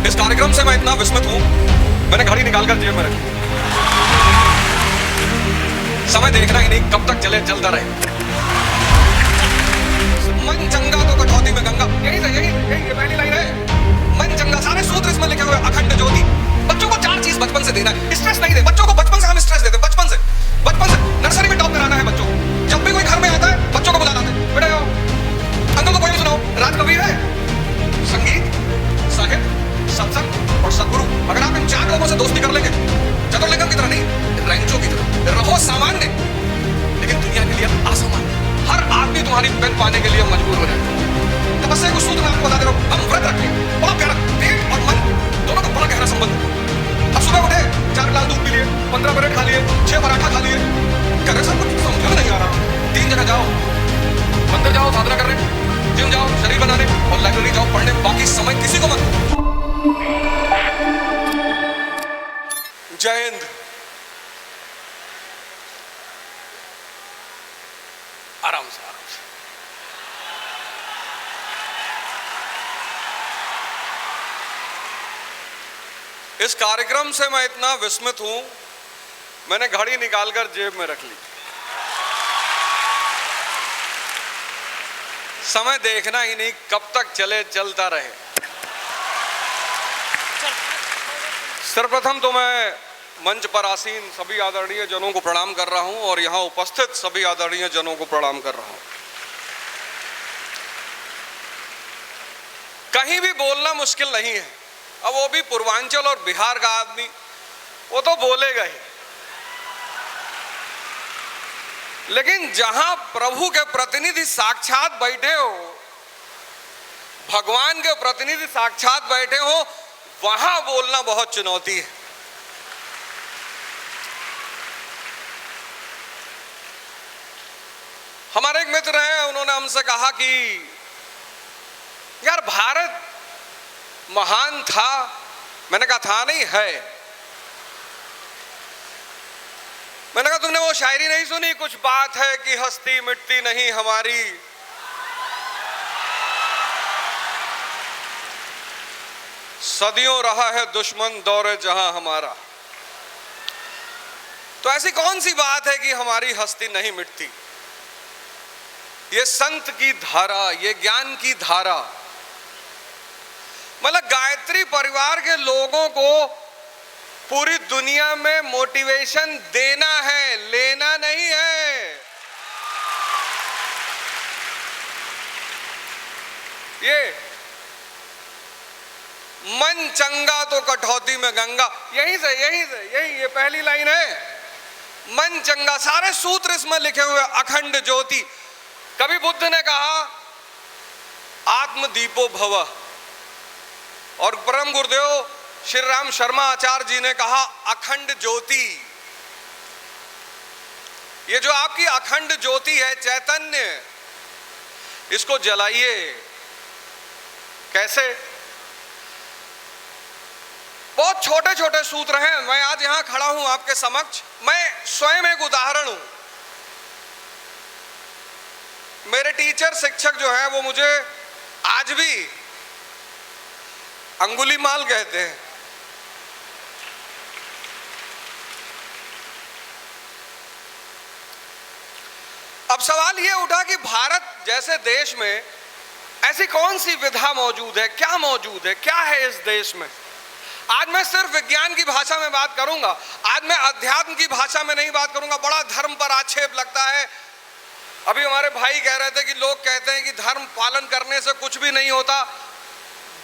इस कार्यक्रम से मैं इतना विस्मित हूं, मैंने घड़ी निकालकर जेब में रखी। समय देखना ही नहीं, कब तक चले चलता रहे। मन चंगा तो कटौती में गंगा, यही ये पहली लाइन है। मन चंगा, सारे सूत्र इसमें लिखे हुए, अखंड ज्योति। बच्चों को 4 चीज बचपन से देना है। स्ट्रेस नहीं दे बच्चों को, बचपन से हम स्ट्रेस देते हैं। बचपन से नर्सरी में टॉप कराना है बच्चों को। जब भी कोई घर में आता है बच्चों को बुला लाते हैं, बेटा आओ अंकल को पोएम सुनाओ। राजकवि है, संगीत, साहित्य, सत्संग और सदगुरु। अगर आप इन 4 लोगों से दोस्ती कर लेंगे, चतुर्लिंगम की तरह नहीं, रैंचो की तरह रहो सामान्य लेकिन दुनिया के लिए असामान्य। हर आदमी तुम्हारी पेन पाने के लिए मजबूर हो जाएगा। तपस्या को सूत्र में आपको बता दे रहा हूं, हम व्रत रखें। बड़ा प्यारा, पेट और मन दोनों का बड़ा गहरा संबंध है। अब सुबह उठे, 4 गिलास दूध पी लिए, 15 ब्रेड खा लिए, 6 पराठा खा लिए, करे सब कुछ समझ में नहीं आ रहा। 3 जगह जाओ, मंदिर जाओ साधना करने, जिम जाओ शरीर बनाने, और लाइब्रेरी जाओ पढ़ने। बाकी समय किसी को मत। जय हिंद। आराम से। इस कार्यक्रम से मैं इतना विस्मित हूं, मैंने घड़ी निकालकर जेब में रख ली। समय देखना ही नहीं, कब तक चले चलता रहे। सर्वप्रथम तो मैं मंच पर आसीन सभी आदरणीय जनों को प्रणाम कर रहा हूं और यहां उपस्थित सभी आदरणीय जनों को प्रणाम कर रहा हूं। कहीं भी बोलना मुश्किल नहीं है। अब वो भी पूर्वांचल और बिहार का आदमी, वो तो बोलेगा ही। लेकिन जहां प्रभु के प्रतिनिधि साक्षात बैठे हो, भगवान के प्रतिनिधि साक्षात बैठे हो, वहां बोलना बहुत चुनौती है। हमारे एक मित्र हैं, उन्होंने हमसे कहा कि यार भारत महान था। मैंने कहा था नहीं है। मैंने कहा तुमने वो शायरी नहीं सुनी, कुछ बात है कि हस्ती मिटती नहीं हमारी। सदियों रहा है दुश्मन दौरे जहां हमारा। तो ऐसी कौन सी बात है कि हमारी हस्ती नहीं मिटती। ये संत की धारा, ये ज्ञान की धारा, मतलब गायत्री परिवार के लोगों को पूरी दुनिया में मोटिवेशन देना है, लेना नहीं है। ये मन चंगा तो कटौती में गंगा, यही ये पहली लाइन है। मन चंगा, सारे सूत्र इसमें लिखे हुए, अखंड ज्योति। कभी बुद्ध ने कहा आत्मदीपो भव, और परम गुरुदेव श्री राम शर्मा आचार्य जी ने कहा अखंड ज्योति। ये जो आपकी अखंड ज्योति है, चैतन्य, इसको जलाइए। कैसे? बहुत छोटे छोटे सूत्र हैं। मैं आज यहां खड़ा हूं आपके समक्ष, मैं स्वयं एक उदाहरण हूं। मेरे टीचर शिक्षक जो है वो मुझे आज भी अंगुलीमाल कहते हैं। अब सवाल यह उठा कि भारत जैसे देश में ऐसी कौन सी विधा मौजूद है, क्या मौजूद है, क्या है इस देश में। आज मैं सिर्फ विज्ञान की भाषा में बात करूंगा, आज मैं अध्यात्म की भाषा में नहीं बात करूंगा। बड़ा धर्म पर आक्षेप लगता है। अभी हमारे भाई कह रहे थे कि लोग कहते हैं कि धर्म पालन करने से कुछ भी नहीं होता।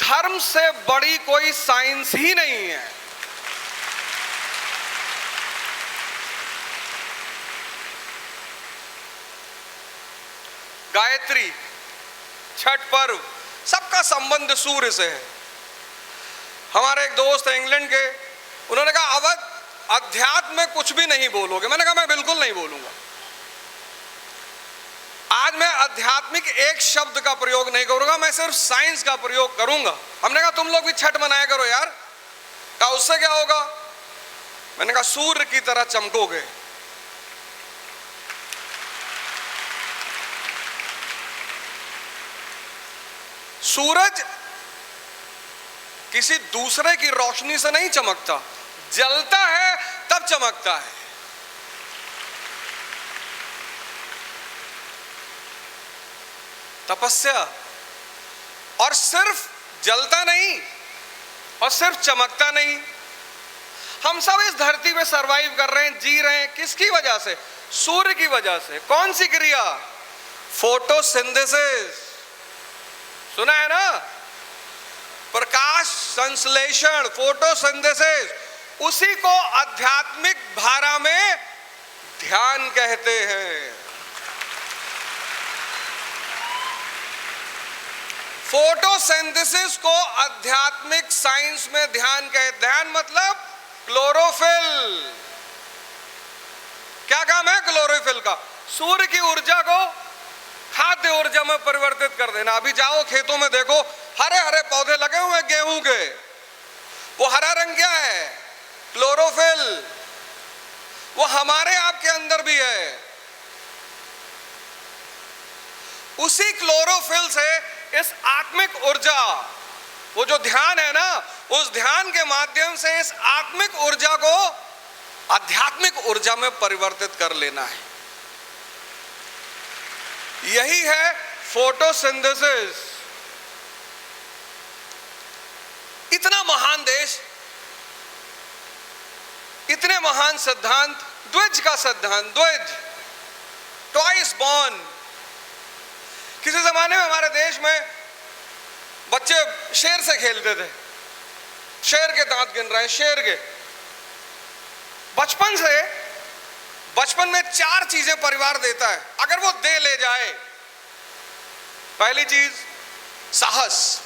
धर्म से बड़ी कोई साइंस ही नहीं है। गायत्री, छठ पर्व, सबका संबंध सूर्य से है। हमारे एक दोस्त है इंग्लैंड के, उन्होंने कहा अवध अध्यात्म में कुछ भी नहीं बोलोगे। मैंने कहा मैं बिल्कुल नहीं बोलूंगा। आज मैं आध्यात्मिक एक शब्द का प्रयोग नहीं करूंगा, मैं सिर्फ साइंस का प्रयोग करूंगा। हमने कहा तुम लोग भी छठ मनाया करो यार। कहा उससे क्या होगा? मैंने कहा सूर्य की तरह चमकोगे। सूरज किसी दूसरे की रोशनी से नहीं चमकता, जलता है तब चमकता है। तपस्या, और सिर्फ जलता नहीं और सिर्फ चमकता नहीं। हम सब इस धरती पे सरवाइव कर रहे हैं, जी रहे हैं, किसकी वजह से? सूर्य की वजह से। कौन सी क्रिया? फोटोसिंथेसिस। सुना है ना? प्रकाश संश्लेषण, फोटोसिंथेसिस। उसी को आध्यात्मिक भाषा में ध्यान कहते हैं। फोटोसिंथेसिस को आध्यात्मिक साइंस में ध्यान कहते। ध्यान मतलब क्लोरोफिल। क्या काम है क्लोरोफिल का? सूर्य की ऊर्जा को खाद्य ऊर्जा में परिवर्तित कर देना। अभी जाओ खेतों में देखो, हरे हरे पौधे लगे हुए हैं गेहूं के, वो हरा रंग क्या है? क्लोरोफिल। वो हमारे आपके अंदर भी है। उसी क्लोरोफिल से इस आत्मिक ऊर्जा, वो जो ध्यान है ना, उस ध्यान के माध्यम से इस आत्मिक ऊर्जा को आध्यात्मिक ऊर्जा में परिवर्तित कर लेना है। यही है फोटोसिंथेसिस। इतना महान देश, इतने महान सिद्धांत, द्विज का सिद्धांत, द्विज, ट्वाइस बॉर्न। किसी जमाने में हमारे देश में बच्चे शेर से खेलते थे, शेर के दांत गिन रहे हैं, शेर के। बचपन में 4 चीजें परिवार देता है, अगर वो दे ले जाए। पहली चीज साहस।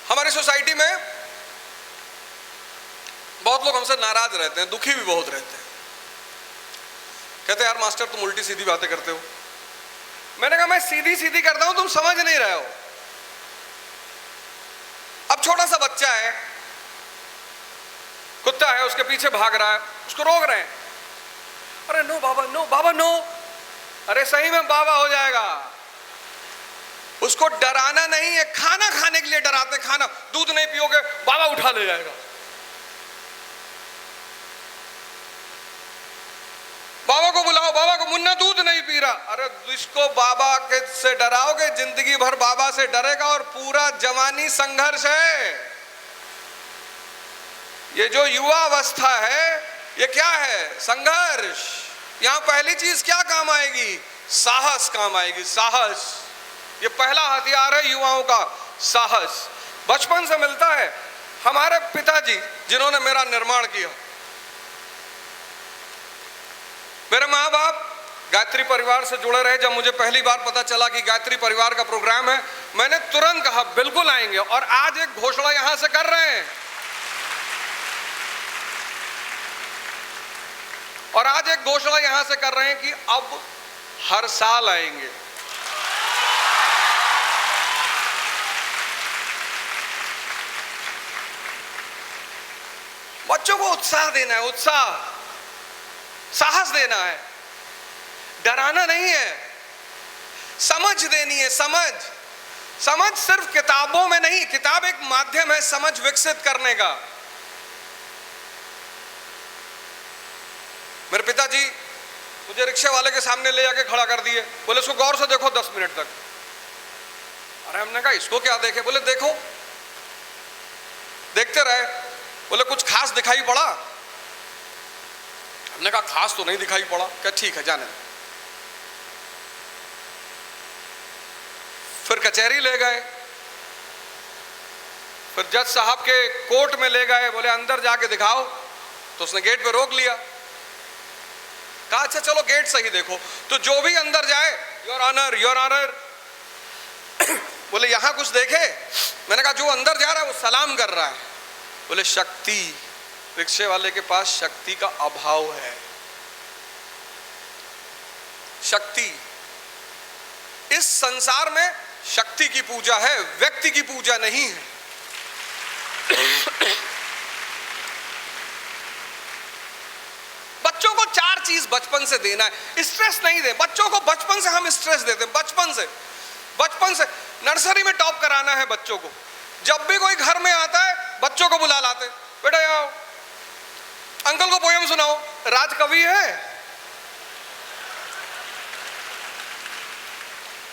हमारी सोसाइटी में बहुत लोग हमसे नाराज रहते हैं, दुखी भी बहुत रहते हैं। कहते हैं यार मास्टर तुम उल्टी सीधी बातें करते हो। मैंने कहा मैं सीधी सीधी करता हूं, तुम समझ नहीं रहे हो। अब छोटा सा बच्चा है, कुत्ता है, उसके पीछे भाग रहा है, उसको रोक रहे हैं। अरे नो बाबा, नो बाबा, नो। अरे सही में बाबा हो जाएगा। उसको डराना नहीं है, खाना खाने के लिए डराते। खाना, दूध नहीं पियोगे बाबा उठा ले जाएगा। बाबा को बुलाओ, बाबा को, मुन्ना दूध नहीं पी रहा। अरे इसको बाबा के से डराओगे, जिंदगी भर बाबा से डरेगा और पूरा जवानी संघर्ष है। ये जो युवा अवस्था है, ये क्या है? संघर्ष। यहां पहली चीज क्या काम आएगी? साहस काम आएगी। साहस, ये पहला हथियार है युवाओं का, साहस। बचपन से मिलता है। हमारे पिताजी जिन्होंने मेरा निर्माण किया, मेरे माँ बाप गायत्री परिवार से जुड़े रहे। जब मुझे पहली बार पता चला कि गायत्री परिवार का प्रोग्राम है, मैंने तुरंत कहा बिल्कुल आएंगे। और आज एक घोषणा यहां से कर रहे हैं, और आज एक घोषणा यहां से कर रहे हैं कि अब हर साल आएंगे। बच्चों को उत्साह देना है, उत्साह, साहस देना है, डराना नहीं है, समझ देनी है। समझ सिर्फ किताबों में नहीं, किताब एक माध्यम है समझ विकसित करने का। मेरे पिताजी मुझे रिक्शे वाले के सामने ले जाके खड़ा कर दिए, बोले इसको गौर से देखो 10 मिनट तक। अरे हमने कहा इसको क्या देखे? बोले देखो। देखते रहे, बोले कुछ खास दिखाई पड़ा? हमने कहा खास तो नहीं दिखाई पड़ा। क्या ठीक है जाने। फिर कचहरी ले गए, फिर जज साहब के कोर्ट में ले गए, बोले अंदर जाके दिखाओ। तो उसने गेट पे रोक लिया, कहा अच्छा चलो गेट से ही देखो। तो जो भी अंदर जाए, योर ऑनर, योर ऑनर। बोले यहां कुछ देखे? मैंने कहा जो अंदर जा रहा है वो सलाम कर रहा है। बोले शक्ति, रिक्शे वाले के पास शक्ति का अभाव है। शक्ति, इस संसार में शक्ति की पूजा है, व्यक्ति की पूजा नहीं है। बच्चों को 4 चीज बचपन से देना है। स्ट्रेस नहीं दे बच्चों को। बचपन से हम स्ट्रेस देते हैं, बचपन से नर्सरी में टॉप कराना है बच्चों को। जब भी कोई घर में आता है बच्चों को बुला लाते, बेटा आओ अंकल को पोयम सुनाओ। राज कवि है,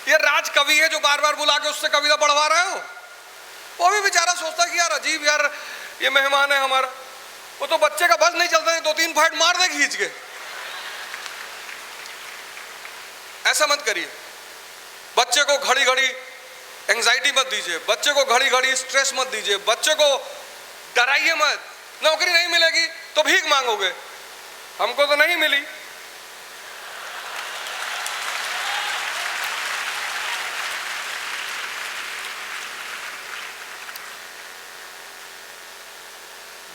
ये राज कवि है जो बार बार बुला के उससे कविता पढ़वा रहे हो। वो भी बेचारा सोचता कि यार अजीब, यार ये मेहमान है हमारा। वो तो बच्चे का बस नहीं चलता है, 2-3 फाइट मार दे खींच के। ऐसा मत करिए, बच्चे को घड़ी घड़ी एंजाइटी मत दीजिए, बच्चे को घड़ी घड़ी स्ट्रेस मत दीजिए, बच्चे को डराइए मत। नौकरी नहीं मिलेगी तो भीख मांगोगे, हमको तो नहीं मिली।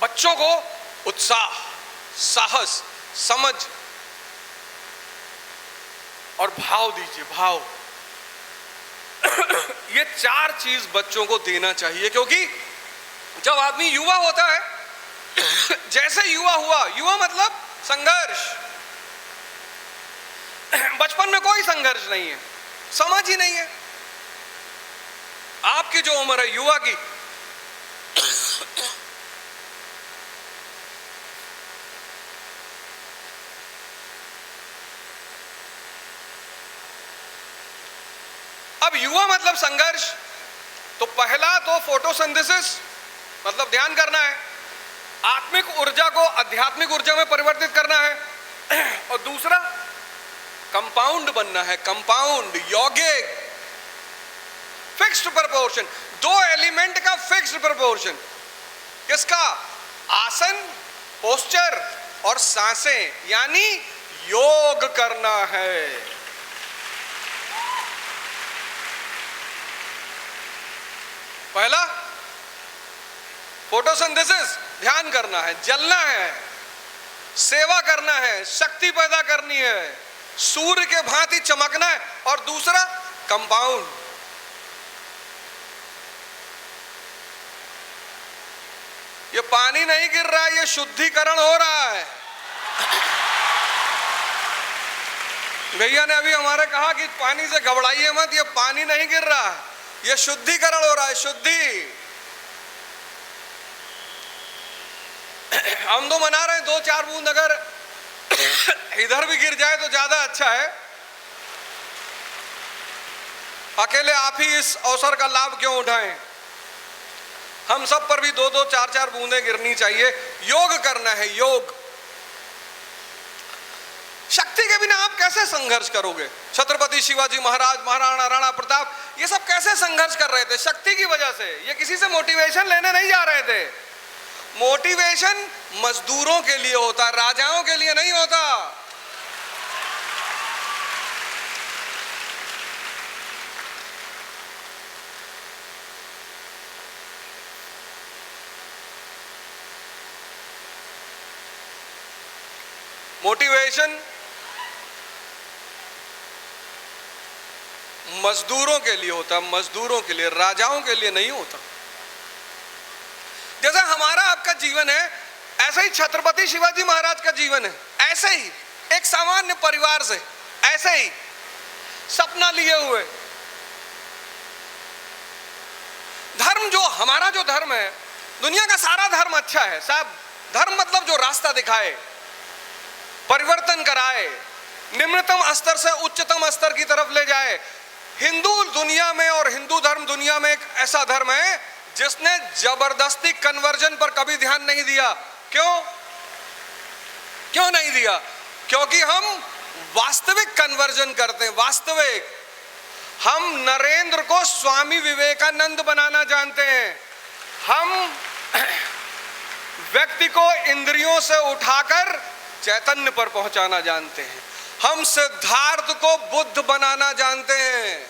बच्चों को उत्साह, साहस, समझ और भाव दीजिए, भाव। ये 4 चीज बच्चों को देना चाहिए, क्योंकि जब आदमी युवा होता है, जैसे युवा हुआ, युवा मतलब संघर्ष। बचपन में कोई संघर्ष नहीं है, समझ ही नहीं है। आपकी जो उम्र है युवा की, अब युवा मतलब संघर्ष। तो पहला तो फोटोसिंथेसिस मतलब ध्यान करना है, आत्मिक ऊर्जा को आध्यात्मिक ऊर्जा में परिवर्तित करना है। और दूसरा कंपाउंड बनना है, कंपाउंड, यौगिक, फिक्स्ड प्रपोर्शन। 2 एलिमेंट का फिक्स्ड प्रपोर्शन। किसका? आसन, पोस्चर और सांसें, यानी योग करना है। पहला फोटोसिंथेसिस, ध्यान करना है, जलना है, सेवा करना है, शक्ति पैदा करनी है, सूर्य के भांति चमकना है। और दूसरा कंपाउंड, ये पानी नहीं गिर रहा है, ये शुद्धिकरण हो रहा है। भैया ने अभी हमारे कहा कि पानी से घबराइए मत, ये पानी नहीं गिर रहा है, ये शुद्धिकरण हो रहा है, शुद्धि। हम तो मना रहे हैं 2-4 बूंद अगर इधर भी गिर जाए तो ज्यादा अच्छा है। अकेले आप ही इस अवसर का लाभ क्यों उठाएं? हम सब पर भी 2-2, 4-4 बूंदें गिरनी चाहिए। योग करना है, योग। शक्ति के बिना आप कैसे संघर्ष करोगे? छत्रपति शिवाजी महाराज, महाराणा राणा प्रताप, ये सब कैसे संघर्ष कर रहे थे? शक्ति की वजह से। ये किसी से मोटिवेशन लेने नहीं जा रहे थे। मोटिवेशन मजदूरों के लिए होता, राजाओं के लिए नहीं होता। मोटिवेशन मजदूरों के लिए होता, मजदूरों के लिए, राजाओं के लिए नहीं होता। जैसा हमारा आपका जीवन है, ऐसा ही छत्रपति शिवाजी महाराज का जीवन है। ऐसे ही एक सामान्य परिवार से, ऐसे ही सपना लिए हुए। धर्म जो हमारा जो धर्म है, दुनिया का सारा धर्म अच्छा है साहब। धर्म मतलब जो रास्ता दिखाए, परिवर्तन कराए, निम्नतम स्तर से उच्चतम स्तर की तरफ ले जाए। हिंदू दुनिया में और हिंदू धर्म दुनिया में एक ऐसा धर्म है जिसने जबरदस्ती कन्वर्जन पर कभी ध्यान नहीं दिया। क्यों नहीं दिया? क्योंकि हम वास्तविक कन्वर्जन करते हैं, वास्तविक। हम नरेंद्र को स्वामी विवेकानंद बनाना जानते हैं। हम व्यक्ति को इंद्रियों से उठाकर चैतन्य पर पहुंचाना जानते हैं। हम सिद्धार्थ को बुद्ध बनाना जानते हैं।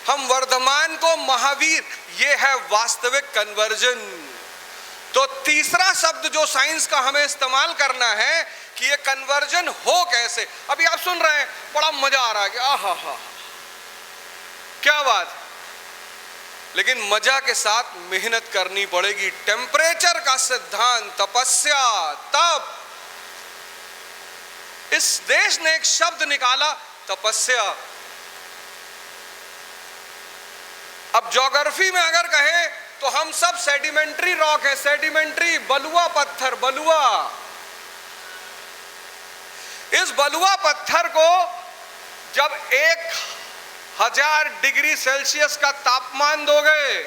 हम वर्धमान को महावीर। ये है वास्तविक कन्वर्जन। तो तीसरा शब्द जो साइंस का हमें इस्तेमाल करना है कि ये कन्वर्जन हो कैसे। अभी आप सुन रहे हैं, बड़ा मजा आ रहा है कि आहा हा, क्या बात। लेकिन मजा के साथ मेहनत करनी पड़ेगी। टेम्परेचर का सिद्धांत, तपस्या, तप। इस देश ने एक शब्द निकाला, तपस्या। अब ज्योग्राफी में अगर कहें तो हम सब सेडिमेंट्री रॉक है, सेडिमेंट्री बलुआ पत्थर, बलुआ। इस बलुआ पत्थर को जब 1000 डिग्री सेल्सियस का तापमान दोगे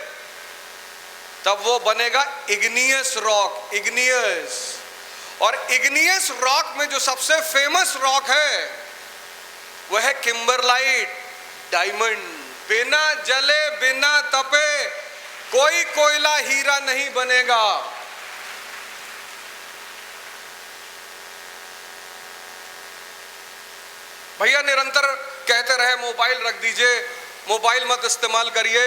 तब वो बनेगा इग्नियस रॉक, इग्नियस। और इग्नियस रॉक में जो सबसे फेमस रॉक है वह है किम्बरलाइट, डायमंड। बिना जले बिना तपे कोई कोयला हीरा नहीं बनेगा। भैया निरंतर कहते रहे मोबाइल रख दीजिए, मोबाइल मत इस्तेमाल करिए।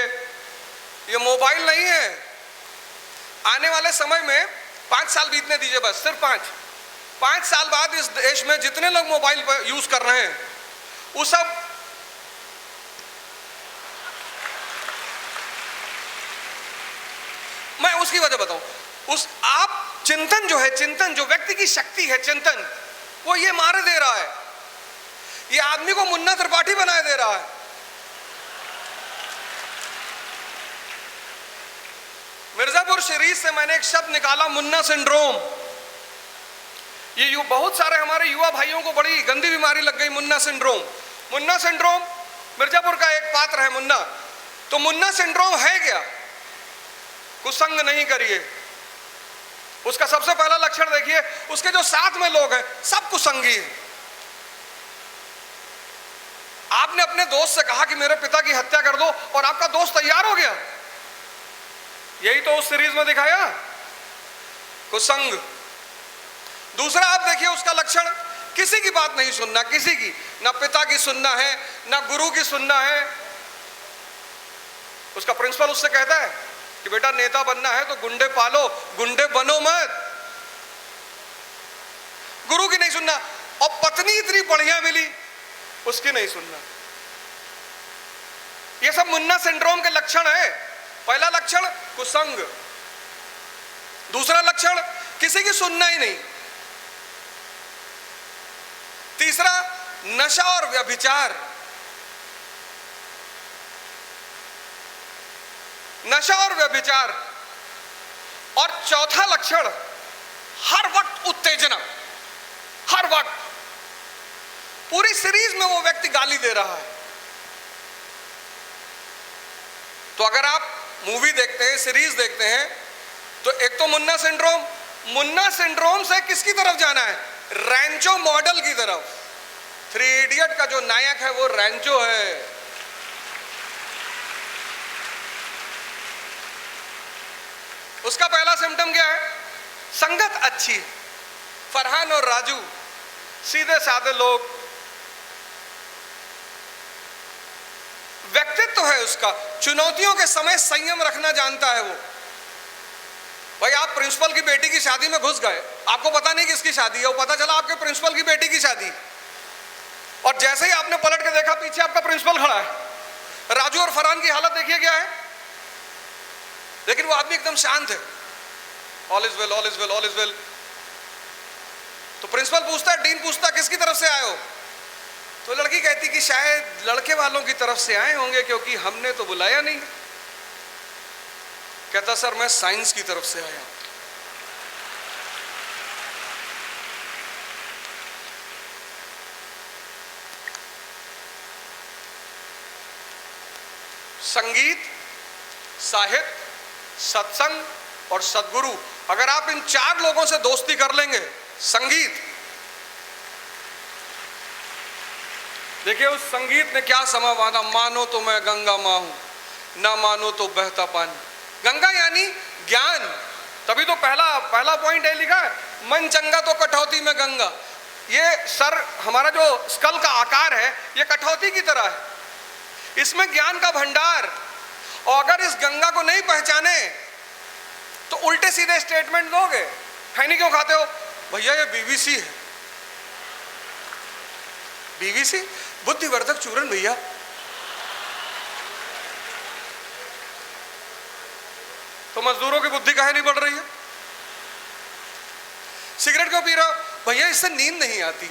ये मोबाइल नहीं है। आने वाले समय में 5 साल बीतने दीजिए, बस सिर्फ 5 साल बाद इस देश में जितने लोग मोबाइल यूज कर रहे हैं वो सब मैं उसकी वजह बताऊं। उस आप चिंतन जो है, चिंतन जो व्यक्ति की शक्ति है, चिंतन वो ये मार दे रहा है। ये आदमी को मुन्ना त्रिपाठी बनाए दे रहा है। मिर्जापुर सीरीज से मैंने एक शब्द निकाला, मुन्ना सिंड्रोम। ये बहुत सारे हमारे युवा भाइयों को बड़ी गंदी बीमारी लग गई, मुन्ना सिंड्रोम। मुन्ना सिंड्रोम मिर्जापुर का एक पात्र है, मुन्ना। तो मुन्ना सिंड्रोम है क्या? कुसंग नहीं करिए। उसका सबसे पहला लक्षण देखिए, उसके जो साथ में लोग हैं सब कुसंगी हैं। आपने अपने दोस्त से कहा कि मेरे पिता की हत्या कर दो और आपका दोस्त तैयार हो गया। यही तो उस सीरीज में दिखाया, कुसंग। दूसरा आप देखिए उसका लक्षण, किसी की बात नहीं सुनना, किसी की, ना पिता की सुनना है ना गुरु की सुनना है। उसका प्रिंसिपल उससे कहता है कि बेटा नेता बनना है तो गुंडे पालो, गुंडे बनो मत। गुरु की नहीं सुनना। और पत्नी इतनी बढ़िया मिली, उसकी नहीं सुनना। ये सब मुन्ना सिंड्रोम के लक्षण है। पहला लक्षण कुसंग, दूसरा लक्षण किसी की सुनना ही नहीं, तीसरा नशा और व्यभिचार, नशा और व्यभिचार, और चौथा लक्षण हर वक्त उत्तेजना, हर वक्त। पूरी सीरीज में वो व्यक्ति गाली दे रहा है। तो अगर आप मूवी देखते हैं, सीरीज देखते हैं, तो एक तो मुन्ना सिंड्रोम, मुन्ना सिंड्रोम से किसकी तरफ जाना है? रैंचो मॉडल की तरफ। 3 इडियट का जो नायक है वो रैंचो है। उसका पहला सिम्टम क्या है? संगत अच्छी, फरहान और राजू सीधे साधे लोग, व्यक्तित्व है उसका, चुनौतियों के समय संयम रखना जानता है वो। भाई आप प्रिंसिपल की बेटी की शादी में घुस गए, आपको पता नहीं किसकी शादी है, वो पता चला आपके प्रिंसिपल की बेटी की शादी, और जैसे ही आपने पलट के देखा पीछे आपका प्रिंसिपल खड़ा है। राजू और फरहान की हालत देखिए क्या है। लेकिन वो आदमी एकदम शांत है, all is well, all is well, all is well. तो प्रिंसिपल पूछता है, डीन पूछता किसकी तरफ से आए हो? तो लड़की कहती कि शायद लड़के वालों की तरफ से आए होंगे क्योंकि हमने तो बुलाया नहीं। कहता सर मैं साइंस की तरफ से आया। संगीत, साहित्य, सत्संग और सद्गुरु, अगर आप इन 4 लोगों से दोस्ती कर लेंगे। संगीत, देखिए उस संगीत ने क्या समा बांधा, मानो तो मैं गंगा माँ हूं, ना मानो तो बहता पानी। गंगा यानी ज्ञान, तभी तो पहला पॉइंट है लिखा है, मन चंगा तो कटौती में गंगा। ये सर हमारा जो स्कल का आकार है ये कटौती की तरह है, इसमें ज्ञान का भंडार। और अगर इस गंगा को नहीं पहचाने तो उल्टे सीधे स्टेटमेंट दोगे। खैनी क्यों खाते हो? भैया ये बीवीसी है। बीवीसी बुद्धिवर्धक चूर्ण भैया। तो मजदूरों की बुद्धि काहे नहीं बढ़ रही है? सिगरेट क्यों पी रहे हो? भैया इससे नींद नहीं आती।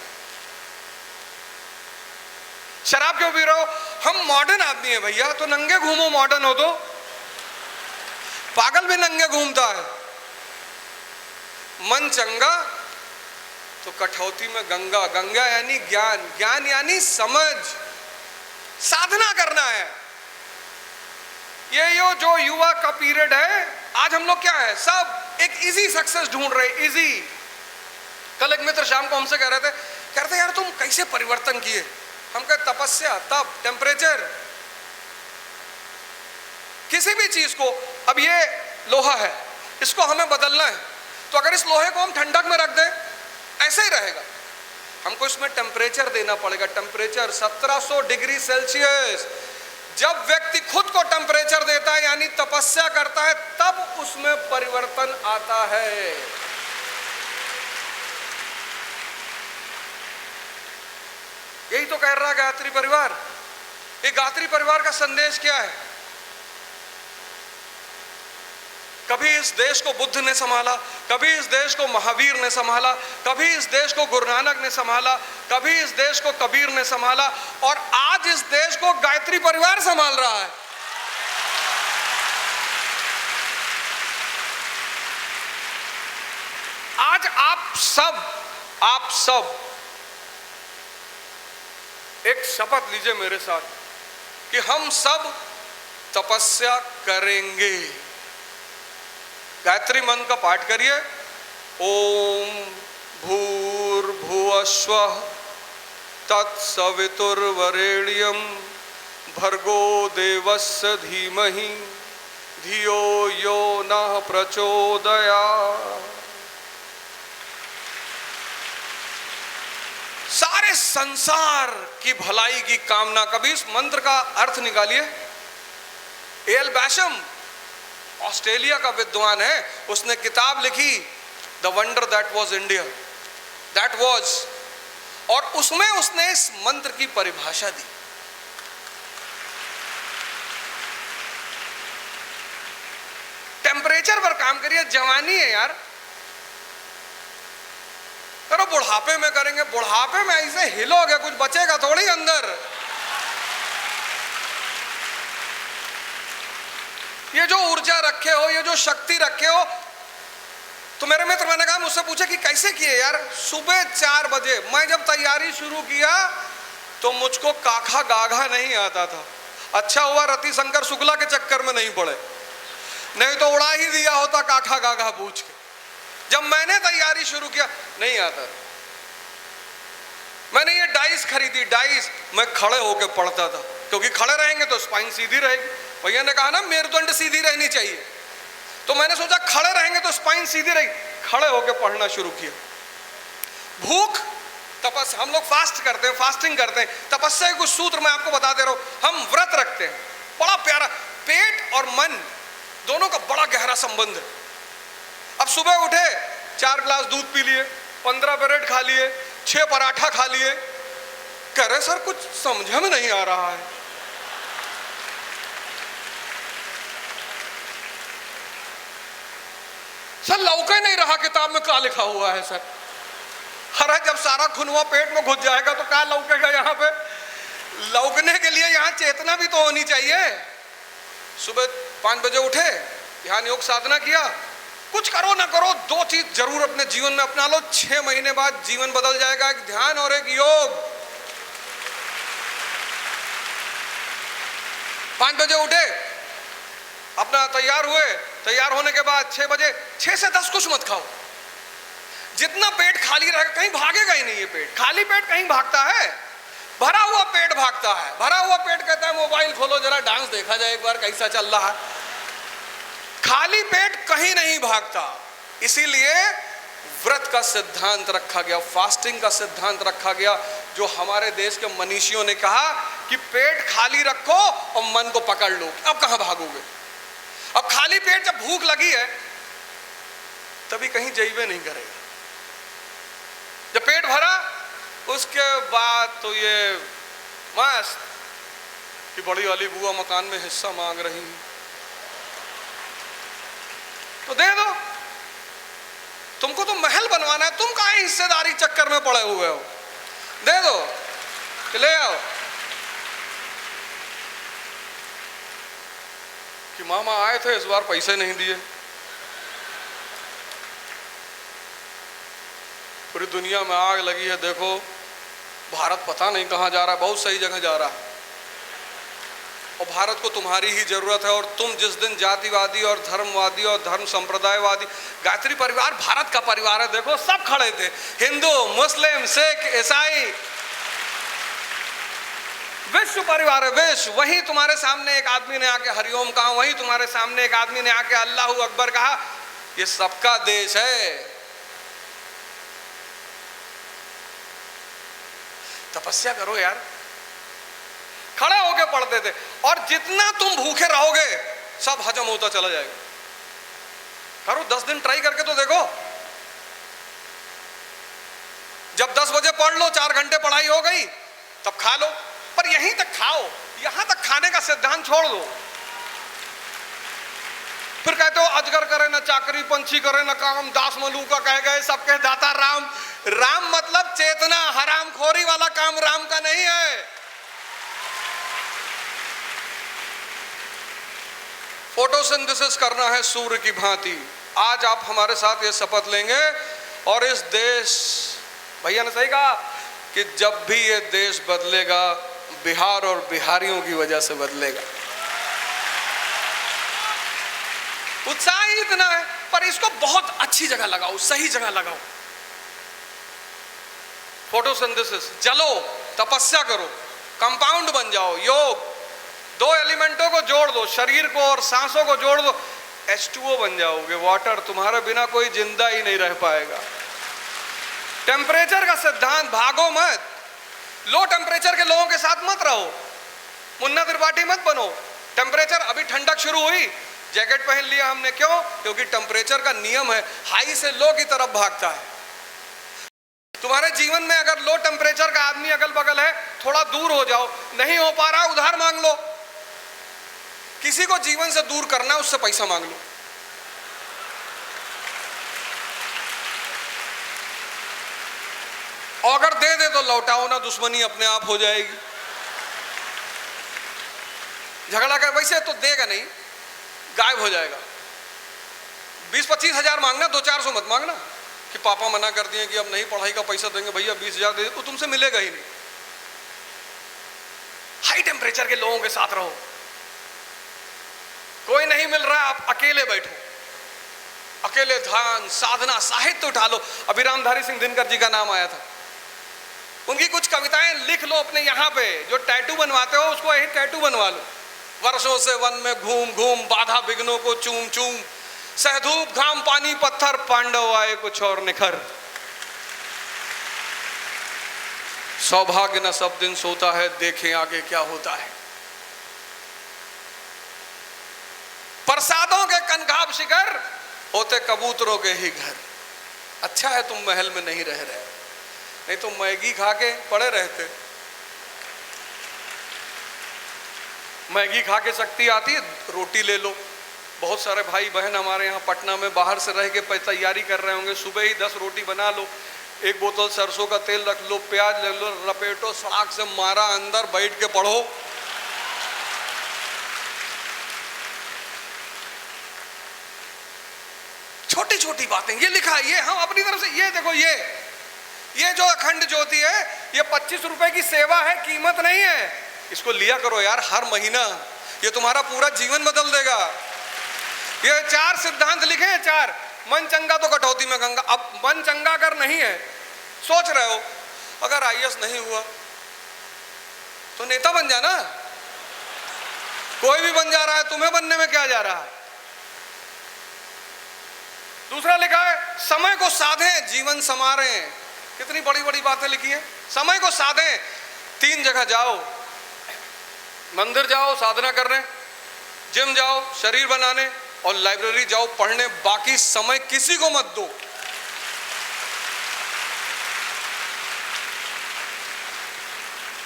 शराब क्यों पी रहे हो? हम मॉडर्न आदमी है भैया, तो नंगे घूमो, मॉडर्न हो तो। पागल भी नंगे घूमता है। मन चंगा तो कठौती में गंगा, गंगा यानी ज्ञान, ज्ञान यानी समझ, साधना करना है। ये जो युवा का पीरियड है, आज हम लोग क्या है, सब एक इजी सक्सेस ढूंढ रहे, इजी। कल एक मित्र शाम को हमसे कह रहे थे यार तुम कैसे परिवर्तन किए? हम कहे तपस्या, तप, टेम्परेचर, किसी भी चीज को। अब ये लोहा है, इसको हमें बदलना है, तो अगर इस लोहे को हम ठंडक में रख दें, ऐसे ही रहेगा। हमको इसमें टेम्परेचर देना पड़ेगा, टेम्परेचर 1700 डिग्री सेल्सियस। जब व्यक्ति खुद को टेम्परेचर देता है यानी तपस्या करता है, तब उसमें परिवर्तन आता है। यही तो कह रहा गायत्री परिवार। ये गायत्री परिवार का संदेश क्या है? कभी इस देश को बुद्ध ने संभाला, कभी इस देश को महावीर ने संभाला, कभी इस देश को गुरु नानक ने संभाला, कभी इस देश को कबीर ने संभाला, और आज इस देश को गायत्री परिवार संभाल रहा है। आज आप सब एक शपथ लीजिए मेरे साथ कि हम सब तपस्या करेंगे। गायत्री मंत्र का पाठ करिए। ओम भूर्भुवस्वः तत्सवितुर्वरेण्यं भर्गो देवस्य धीमहि धियो यो नः प्रचोदयात्। सारे संसार की भलाई की कामना। कभी इस मंत्र का अर्थ निकालिए। एल बैशम ऑस्ट्रेलिया का विद्वान है, उसने किताब लिखी the wonder that was India, that was, और उसमें उसने इस मंत्र की परिभाषा दी। टेम्परेचर पर काम करिए, जवानी है यार, करो। बुढ़ापे में करेंगे, बुढ़ापे में ऐसे हिलोगे कुछ बचेगा थोड़ी अंदर। ये जो ऊर्जा रखे हो, ये जो शक्ति रखे हो, तो मेरे मित्र मैंने कहा, मुझसे पूछे कि कैसे किए यार? सुबह 4 बजे मैं जब तैयारी शुरू किया तो मुझको काखा गाघा नहीं आता था। अच्छा हुआ रतिशंकर शुक्ला के चक्कर में नहीं पड़े, नहीं तो उड़ा ही दिया होता काखा गाघा पूछ के। जब मैंने तैयारी शुरू किया नहीं आता। मैंने ये डाइस खरीदी, डाइस मैं खड़े होकर पढ़ता था, क्योंकि खड़े रहेंगे तो स्पाइन सीधी रहेगी। भैया ने कहा ना मेरुदंड सीधी रहनी चाहिए, तो मैंने सोचा खड़े रहेंगे तो स्पाइन सीधी रहेगी, खड़े होकर पढ़ना शुरू किया। भूख तपस्या, हम लोग फास्ट करते हैं, फास्टिंग करते हैं। तपस्या के कुछ सूत्र मैं आपको बता दे रहा हूं। हम व्रत रखते हैं, बड़ा प्यारा। पेट और मन दोनों का बड़ा गहरा संबंध है। अब सुबह उठे 4 गिलास दूध पी लिए, 15 ब्रेड खा लिए, 6 पराठा खा लिए, कह रहे सर कुछ समझ में नहीं आ रहा है। सर लौके नहीं रहा किताब में क्या लिखा हुआ है सर। अरे जब सारा खुनवा पेट में घुस जाएगा तो क्या लौकेगा यहाँ पे? लौकने के लिए यहाँ चेतना भी तो होनी चाहिए। सुबह 5 बजे उठे, ध्यान योग साधना किया। कुछ करो ना करो, 2 चीज जरूर अपने जीवन में अपना लो। 6 महीने बाद जीवन बदल जाएगा। एक ध्यान और एक योग। 5 बजे उठे, अपना तैयार हुए, तैयार होने के बाद 6 बजे 6 से 10 कुछ मत खाओ। जितना पेट खाली रहेगा, कहीं भागेगा ही नहीं ये पेट। खाली पेट कहीं भागता है, भरा हुआ पेट भागता है। भरा हुआ पेट कहता है मोबाइल खोलो जरा, डांस देखा जाए एक बार कैसा चल रहा है। खाली पेट कहीं नहीं भागता। इसीलिए व्रत का सिद्धांत रखा गया, फास्टिंग का सिद्धांत रखा गया, जो हमारे देश के मनीषियों ने कहा कि पेट खाली रखो और मन को पकड़ लो। अब कहां भागोगे? अब खाली पेट जब भूख लगी है तभी कहीं जाइए नहीं करेगा। जब पेट भरा उसके बाद तो ये मस्त कि बड़ी वाली बुआ मकान में हिस्सा मांग रही है, तो दे दो। तुमको तो महल बनवाना है, तुम काहे हिस्सेदारी चक्कर में पड़े हुए हो? दे दो, ले आओ। कि मामा आए थे, इस बार पैसे नहीं दिए। पूरी दुनिया में आग लगी है, देखो भारत पता नहीं कहाँ जा रहा है, बहुत सही जगह जा रहा है। और भारत को तुम्हारी ही जरूरत है। और तुम जिस दिन जातिवादी और धर्मवादी और धर्म संप्रदायवादी, गायत्री परिवार भारत का परिवार है, देखो सब खड़े थे, हिंदू मुस्लिम सिख ईसाई, विश्व परिवार है, विश्व। वहीं तुम्हारे सामने एक आदमी ने आके हरिओम कहा, वहीं तुम्हारे सामने एक आदमी ने आके अल्लाहू अकबर कहा। ये सबका देश है। तपस्या करो यार। खड़े होके पढ़ते थे, और जितना तुम भूखे रहोगे सब हजम होता चला जाएगा। करो 10 दिन ट्राई करके तो देखो। जब 10 बजे पढ़ लो, 4 घंटे पढ़ाई हो गई, तब खा लो। पर यहीं तक खाओ, यहां तक खाने का सिद्धांत छोड़ दो। फिर कहते हो अजगर करे ना चाकरी, पंछी करे ना काम, दास मलूका कह गए सबके दाता राम। राम मतलब चेतना, हरामखोरी वाला काम राम का नहीं है। फोटोसिंथेसिस करना है सूर्य की भांति। आज आप हमारे साथ ये शपथ लेंगे, और इस देश, भैया ने सही कहा कि जब भी ये देश बदलेगा, बिहार और बिहारियों की वजह से बदलेगा। उत्साह ही इतना है, पर इसको बहुत अच्छी जगह लगाओ, सही जगह लगाओ। फोटोसिंथेसिस, जलो, तपस्या करो, कंपाउंड बन जाओ। योग, 2 एलिमेंटों को जोड़ दो, शरीर को और सांसों को जोड़ दो, H2O बन जाओगे, वाटर। तुम्हारे बिना कोई जिंदा ही नहीं रह पाएगा। टेम्परेचर का सिद्धांत, भागो मत, लो टेम्परेचर के लोगों के साथ मत रहो, मुन्ना त्रिपाठी मत बनो। टेम्परेचर अभी ठंडक शुरू हुई, जैकेट पहन लिया हमने, क्यों? क्योंकि टेम्परेचर का नियम है, हाई से लो की तरफ भागता है। तुम्हारे जीवन में अगर लो टेम्परेचर का आदमी अगल बगल है, थोड़ा दूर हो जाओ। नहीं हो पा रहा, उधार मांग लो। किसी को जीवन से दूर करना, उससे पैसा मांग लो। और अगर दे दे तो लौटाओ ना, दुश्मनी अपने आप हो जाएगी। झगड़ा कर, वैसे तो देगा नहीं, गायब हो जाएगा। 20-25 हजार मांगना, 200-400 मत मांगना कि पापा मना कर दिए कि अब नहीं पढ़ाई का पैसा देंगे, भैया 20 हजार दे, तो तुमसे मिलेगा ही नहीं। हाई टेम्परेचर के लोगों के साथ रहो। कोई नहीं मिल रहा, आप अकेले बैठो, अकेले ध्यान साधना साहित्य उठा लो। अभी रामधारी सिंह दिनकर जी का नाम आया था, उनकी कुछ कविताएं लिख लो अपने यहाँ पे। जो टैटू बनवाते हो उसको यही टैटू बनवा लो। वर्षों से वन में घूम घूम, बाधा विघ्नों को चूम चूम, सहधूप घाम पानी पत्थर, पांडव आए कुछ और निखर। सौभाग्य न सब दिन सोता है, देखें आगे क्या होता है। प्रसादों के कनघाव शिखर, होते कबूतरों के ही घर। अच्छा है तुम महल में नहीं रह रहे, नहीं तो मैगी खा के पड़े रहते। मैगी खा के शक्ति आती है, रोटी ले लो। बहुत सारे भाई बहन हमारे यहाँ पटना में बाहर से रह के तैयारी कर रहे होंगे, सुबह ही 10 रोटी बना लो, 1 बोतल सरसों का तेल रख लो, प्याज ले लो, लपेटो, सड़ाक से मारा, अंदर बैठ के पढ़ो। छोटी छोटी बातें, ये लिखा है, ये हम अपनी तरफ से, ये देखो, ये जो अखंड ज्योति है, ये 25 रुपए की सेवा है, कीमत नहीं है। इसको लिया करो यार हर महीना, ये तुम्हारा पूरा जीवन बदल देगा। ये 4 सिद्धांत लिखे हैं, 4। मन चंगा तो कटौती में गंगा। अब मन चंगा अगर नहीं है, सोच रहे हो अगर IAS नहीं हुआ तो नेता बन जाना। कोई भी बन जा रहा है, तुम्हें बनने में क्या जा रहा है। दूसरा लिखा है, समय को साधें जीवन संवारें। कितनी बड़ी बड़ी बातें लिखी हैं। समय को साधें, 3 जगह जाओ, मंदिर जाओ साधना करने, जिम जाओ शरीर बनाने, और लाइब्रेरी जाओ पढ़ने। बाकी समय किसी को मत दो।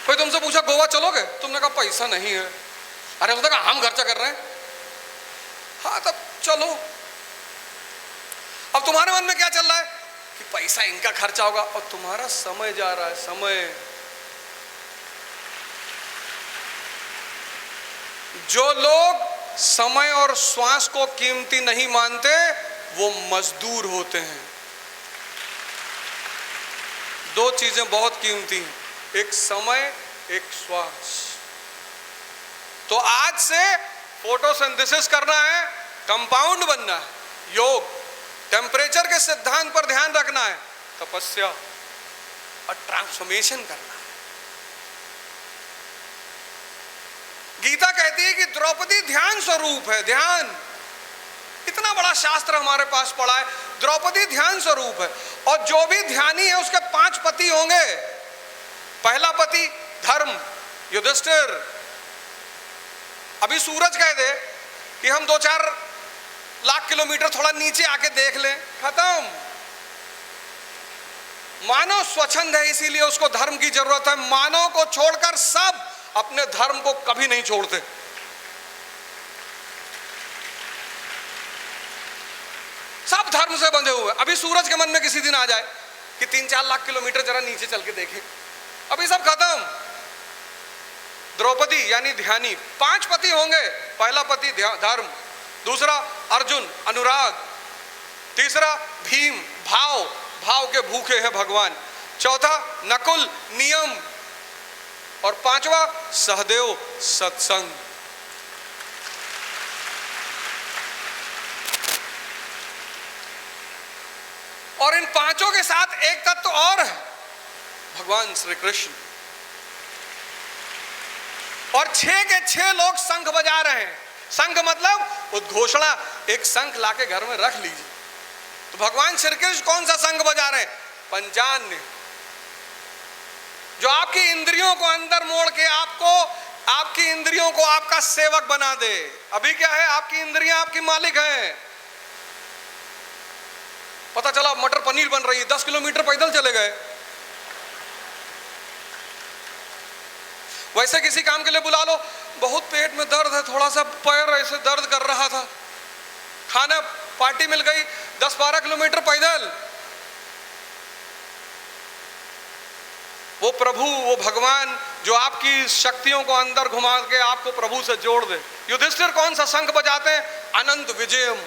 कोई तुमसे पूछा गोवा चलोगे, तुमने कहा पैसा नहीं है। अरे उसने कहा हम खर्चा कर रहे हैं। हाँ तब चलो। अब तुम्हारे मन में क्या चल रहा है कि पैसा इनका खर्चा होगा, और तुम्हारा समय जा रहा है। समय, जो लोग समय और श्वास को कीमती नहीं मानते, वो मजदूर होते हैं। दो चीजें बहुत कीमती हैं, एक समय, एक श्वास। तो आज से फोटोसिंथेसिस करना है, कंपाउंड बनना है, योग, टेम्परेचर के सिद्धांत पर ध्यान रखना है, तपस्या और ट्रांसफॉर्मेशन करना है। गीता कहती है कि द्रौपदी ध्यान स्वरूप है। ध्यान, इतना बड़ा शास्त्र हमारे पास पड़ा है, द्रौपदी ध्यान स्वरूप है। और जो भी ध्यानी है उसके 5 पति होंगे। पहला पति धर्म, युधिष्ठिर। अभी सूरज कह दे कि हम 2-4 लाख किलोमीटर थोड़ा नीचे आके देख लें, खत्म। मानव स्वच्छंद है, इसीलिए उसको धर्म की जरूरत है। मानव को छोड़कर सब अपने धर्म को कभी नहीं छोड़ते। सब धर्म से बंधे हुए। अभी सूरज के मन में किसी दिन आ जाए कि 3-4 लाख किलोमीटर जरा नीचे चल के देखें, अभी सब खत्म। द्रौपदी यानी ध्यानी, 5 पति होंगे। पहला पति धर्म, दूसरा अर्जुन अनुराग, तीसरा भीम भाव, भाव के भूखे हैं भगवान, चौथा नकुल नियम, और 5वां सहदेव सत्संग। और इन 5 के साथ एक तत्व और है, भगवान श्री कृष्ण। और 6 के 6 लोग शंख बजा रहे हैं। शंख मतलब उद्घोषणा, एक शंख लाके घर में रख लीजिए। तो भगवान श्री कृष्ण कौन सा शंख बजा रहे हैं? पंचान्य, जो आपकी इंद्रियों को अंदर मोड़ के आपकी इंद्रियों को आपका सेवक बना दे। अभी क्या है, आपकी इंद्रियां आपकी मालिक हैं। पता चला मटर पनीर बन रही है, 10 किलोमीटर पैदल चले गए। वैसे किसी काम के लिए बुला लो, बहुत पेट में दर्द है, थोड़ा सा पैर ऐसे दर्द कर रहा था, खाना पार्टी मिल गई, 10-12 किलोमीटर पैदल। वो प्रभु, वो भगवान जो आपकी शक्तियों को अंदर घुमा के आपको प्रभु से जोड़ दे। युधिष्ठिर कौन सा शंख बजाते हैं? अनंत विजयम।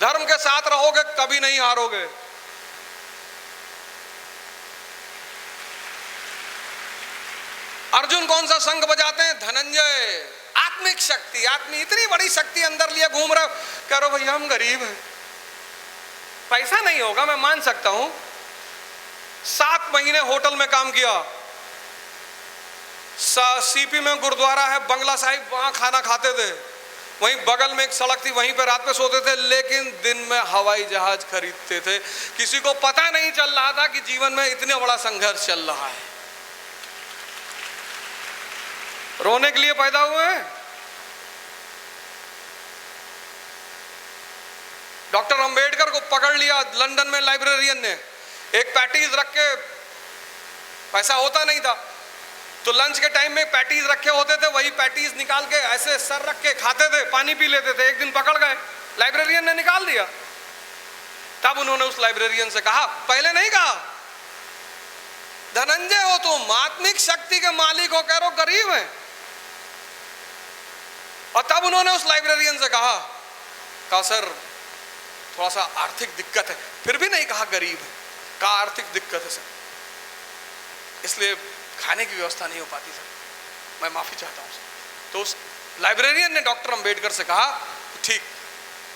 धर्म के साथ रहोगे कभी नहीं हारोगे। अर्जुन कौन सा शंख बजाते हैं? धनंजय। आत्मिक शक्ति, आत्मी इतनी बड़ी शक्ति अंदर लिए घूम रहे, कह रहे भैया हम गरीब हैं, पैसा नहीं होगा, मैं मान सकता हूं। 7 महीने होटल में काम किया, सीपी में गुरुद्वारा है, बंगला साहिब, वहां खाना खाते थे, वहीं बगल में एक सड़क थी, वहीं पे रात पे सोते थे, लेकिन दिन में हवाई जहाज खरीदते थे। किसी को पता नहीं चल रहा था कि जीवन में इतना बड़ा संघर्ष चल रहा है। रोने के लिए पैदा हुए हैं। डॉक्टर अंबेडकर को पकड़ लिया लंदन में लाइब्रेरियन ने, एक पैटीज रख के, पैसा होता नहीं था तो लंच के टाइम में पैटीज रखे होते थे, वही पैटीज निकाल के ऐसे सर रख के खाते थे, पानी पी लेते थे। एक दिन पकड़ गए, लाइब्रेरियन ने निकाल दिया। तब उन्होंने उस लाइब्रेरियन से कहा, पहले नहीं कहा, धनंजय हो तुम, आत्मिक शक्ति के मालिक हो, कह रहे हो गरीब है। और तब उन्होंने उस लाइब्रेरियन से कहा सर थोड़ा सा आर्थिक दिक्कत है, फिर भी नहीं कहा गरीब है, कहा आर्थिक दिक्कत है सर, इसलिए खाने की व्यवस्था नहीं हो पाती सर, मैं माफी चाहता हूं सर। तो उस लाइब्रेरियन ने डॉक्टर अंबेडकर से कहा, ठीक,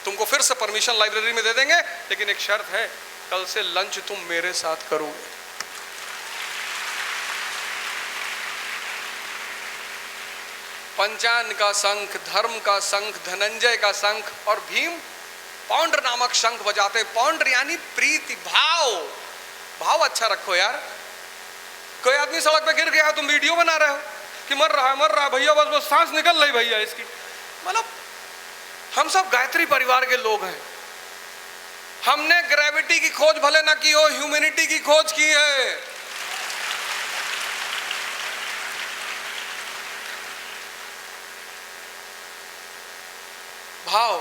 तुमको फिर से परमिशन लाइब्रेरी में दे देंगे, लेकिन एक शर्त है, कल से लंच तुम मेरे साथ करोगे। पंचान का शंख, धर्म का शंख, धनंजय का शंख, और भीम पौंड्र नामक शंख बजाते। पौंड्र यानी प्रीति, भाव। भाव अच्छा रखो यार। कोई आदमी सड़क पे गिर गया, तुम वीडियो बना रहे हो कि मर रहा है भैया, बस सांस निकल रही भैया इसकी। मतलब हम सब गायत्री परिवार के लोग हैं। हमने ग्रेविटी की खोज भले ना की हो, ह्यूमैनिटी की खोज की है। भाव।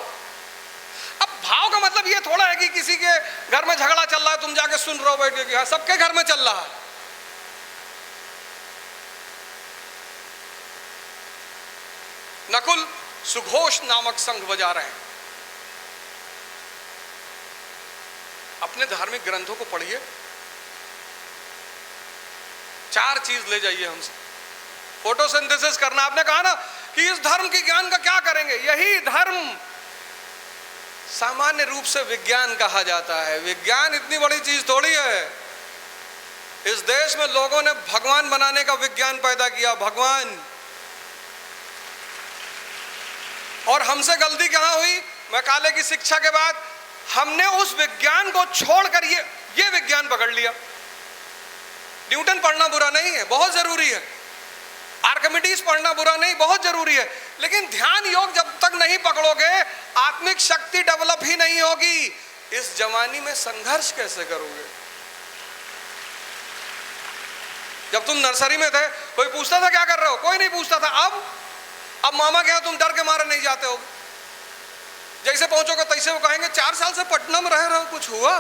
अब भाव का मतलब ये थोड़ा है कि किसी के घर में झगड़ा चल रहा है, तुम जाके सुन रहे हो बैठ के, हाँ सबके घर में चल रहा है। नकुल सुघोष नामक संघ बजा रहे हैं। अपने धार्मिक ग्रंथों को पढ़िए, 4 चीज ले जाइए हमसे। फोटोसिंथेसिस करना, आपने कहा ना कि इस धर्म के ज्ञान का क्या करेंगे, यही धर्म सामान्य रूप से विज्ञान कहा जाता है। विज्ञान इतनी बड़ी चीज थोड़ी है। इस देश में लोगों ने भगवान बनाने का विज्ञान पैदा किया, भगवान। और हमसे गलती कहां हुई, मैकाले की शिक्षा के बाद हमने उस विज्ञान को छोड़कर ये विज्ञान पकड़ लिया। न्यूटन पढ़ना बुरा नहीं है, बहुत जरूरी है। आर्किमिडीज पढ़ना बुरा नहीं, बहुत जरूरी है। लेकिन ध्यान योग जब तक नहीं पकड़ोगे, आत्मिक शक्ति डेवलप ही नहीं होगी। इस जवानी में संघर्ष कैसे करोगे? जब तुम नर्सरी में थे, कोई पूछता था क्या कर रहे हो? कोई नहीं पूछता था। अब मामा के यहां तुम डर के मारे नहीं जाते हो। जैसे पहुंचोगे तैसे वो कहेंगे 4 साल से पटना में रह रहे हो, कुछ हुआ?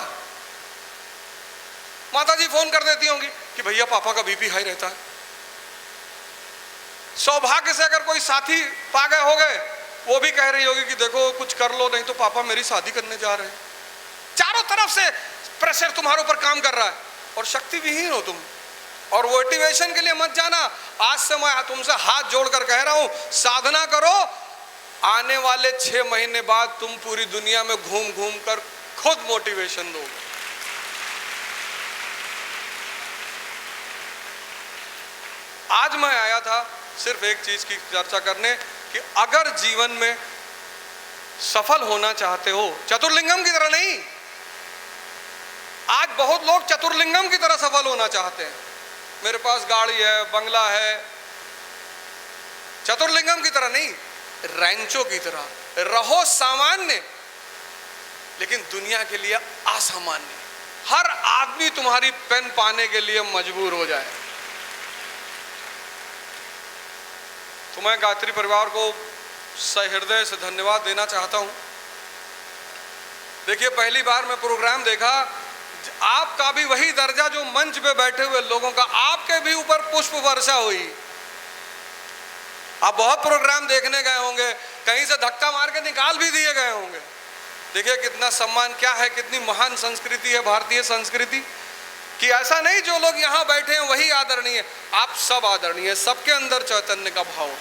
माताजी फोन कर देती होंगी कि भैया पापा का बीपी हाई रहता है। सौभाग्य से अगर कोई साथी पा गए हो गए, वो भी कह रही होगी कि देखो कुछ कर लो, नहीं तो पापा मेरी शादी करने जा रहे हैं। चारों तरफ से प्रेशर तुम्हारे ऊपर काम कर रहा है और शक्ति विहीन हो तुम। और मोटिवेशन के लिए मत जाना। आज से मैं तुमसे हाथ जोड़कर कह रहा हूं, साधना करो। आने वाले 6 महीने बाद तुम पूरी दुनिया में घूम घूम कर खुद मोटिवेशन दोगे। आज मैं आया था सिर्फ एक चीज की चर्चा करने कि अगर जीवन में सफल होना चाहते हो, चतुर्लिंगम की तरह नहीं। आज बहुत लोग चतुर्लिंगम की तरह सफल होना चाहते हैं। मेरे पास गाड़ी है, बंगला है। चतुर्लिंगम की तरह नहीं, रैंचो की तरह रहो सामान्य, लेकिन दुनिया के लिए असामान्य। हर आदमी तुम्हारी पेन पाने के लिए मजबूर हो जाए। तो मैं गायत्री परिवार को सहृदय से धन्यवाद देना चाहता हूं। देखिए, पहली बार मैं प्रोग्राम देखा, आपका भी वही दर्जा जो मंच पे बैठे हुए लोगों का, आपके भी ऊपर पुष्प वर्षा हुई। आप बहुत प्रोग्राम देखने गए होंगे, कहीं से धक्का मार के निकाल भी दिए गए होंगे। देखिए कितना सम्मान, क्या है, कितनी महान संस्कृति है भारतीय संस्कृति कि ऐसा नहीं जो लोग यहाँ बैठे हैं वही आदरणीय, आप सब आदरणीय, सबके अंदर चैतन्य का भाव।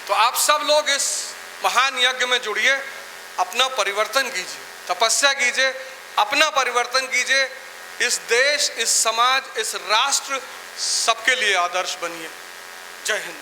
तो आप सब लोग इस महान यज्ञ में जुड़िए, अपना परिवर्तन कीजिए, तपस्या कीजिए, अपना परिवर्तन कीजिए। इस देश, इस समाज, इस राष्ट्र, सबके लिए आदर्श बनिए। जय हिंद।